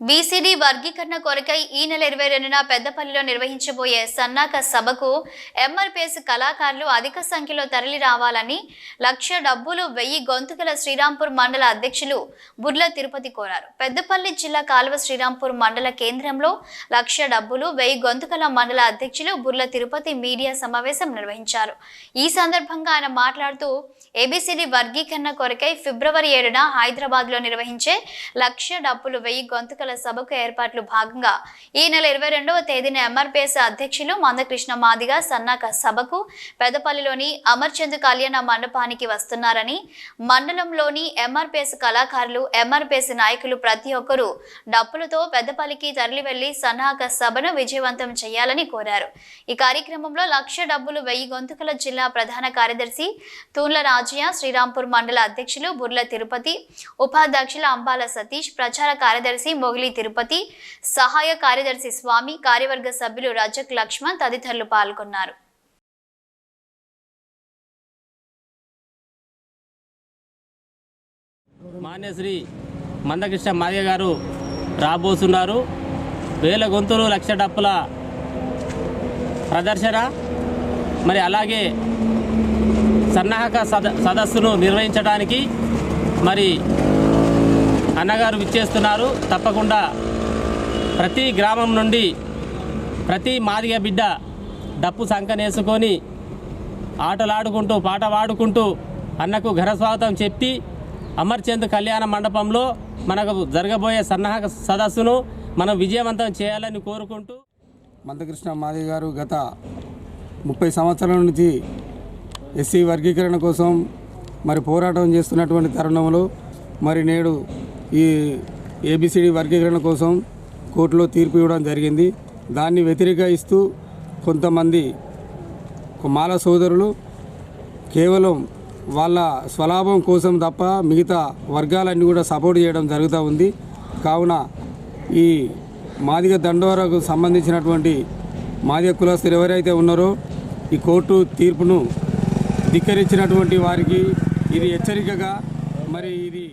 BCD వర్గీకరణ కొరకై ఈ నెల 22న పెద్దపల్లిలో నిర్వహించబోయే సన్నాక సభకు ఎంఆర్పీఎస్ కళాకారులు అధిక సంఖ్యలో తరలి రావాలని లక్ష డబ్బులు 1000 గొంతుకల శ్రీరాంపూర్ మండల అధ్యక్షులు బుర్ల తిరుపతి కోరారు. పెద్దపల్లి జిల్లా కాలువ శ్రీరాంపూర్ మండల కేంద్రంలో లక్ష డబ్బులు 1000 గొంతుకల మండల అధ్యక్షులు బుర్ల తిరుపతి మీడియా సమావేశం నిర్వహించారు. ఈ సందర్భంగా ఆయన మాట్లాడుతూ ఏబీసీడీ వర్గీకరణ కొరకై ఫిబ్రవరి 7న హైదరాబాద్లో నిర్వహించే లక్ష డబ్బులు 1000 గొంతుకల సభకు ఏర్పాట్లు భాగంగా ఈ నెల 22వ తేదీన ఎంఆర్పీఎస్ అధ్యక్షులు మందకృష్ణ మాదిగా సన్నాక సభకు పెద్దపల్లిలోని అమర్చంద్ కళ్యాణ మండపానికి వస్తున్నారని, మండలంలోని ఎంఆర్పీఎస్ కళాకారులు, ఎంఆర్పీఎస్ నాయకులు ప్రతి ఒక్కరూ డప్పులతో పెద్దపల్లికి తరలి వెళ్లి సన్నాక సభను విజయవంతం చేయాలని కోరారు. ఈ కార్యక్రమంలో లక్ష డబ్బులు 1000 గొంతుకల జిల్లా ప్రధాన కార్యదర్శి తూన్ల రాజయ్య, శ్రీరాంపూర్ మండల అధ్యక్షులు బుర్ల తిరుపతి, ఉపాధ్యక్షులు అంబాల సతీష్, ప్రచార కార్యదర్శి మొగిలి తిరుపతి, సహాయ కార్యదర్శి స్వామి, కార్యవర్గ సభ్యులు రజక్ లక్ష్మణ్ తదితరులు పాల్గొన్నారు. మాన్యశ్రీ మందకృష్ణ మాదిగ గారు రాబోతున్నారు. 1000 గొంతులు లక్ష డప్పుల ప్రదర్శన, మరి అలాగే సన్నాహక సదస్సును నిర్వహించడానికి మరి అన్నగారు విచ్చేస్తున్నారు. తప్పకుండా ప్రతి గ్రామం నుండి ప్రతి మాదిగ బిడ్డ డప్పు సంకనేసుకొని ఆటలాడుకుంటూ పాట పాడుకుంటూ అన్నకు ఘనస్వాగతం చెప్పి అమర్చంద్ కళ్యాణ మండపంలో మనకు జరగబోయే సన్నాహక సదస్సును మనం విజయవంతం చేయాలని కోరుకుంటూ, మందకృష్ణ మాదిగ గారు గత 30 సంవత్సరాల నుంచి ఎస్సీ వర్గీకరణ కోసం మరి పోరాటం చేస్తున్నటువంటి తరుణంలో మరి నేడు ఈ ఏబిసిడి వర్గీకరణ కోసం కోర్టులో తీర్పు ఇవ్వడం జరిగింది. దాన్ని వ్యతిరేకిస్తూ కొంతమంది మాల సోదరులు కేవలం వాళ్ళ స్వలాభం కోసం తప్ప మిగతా వర్గాలన్నీ కూడా సపోర్ట్ చేయడం జరుగుతూ ఉంది. కావున ఈ మాదిగ దండోరకు సంబంధించినటువంటి మాదిగ కులస్తులు ఎవరైతే ఉన్నారో ఈ కోర్టు తీర్పును ధిక్కరించినటువంటి వారికి ఇది హెచ్చరికగా మరి ఇది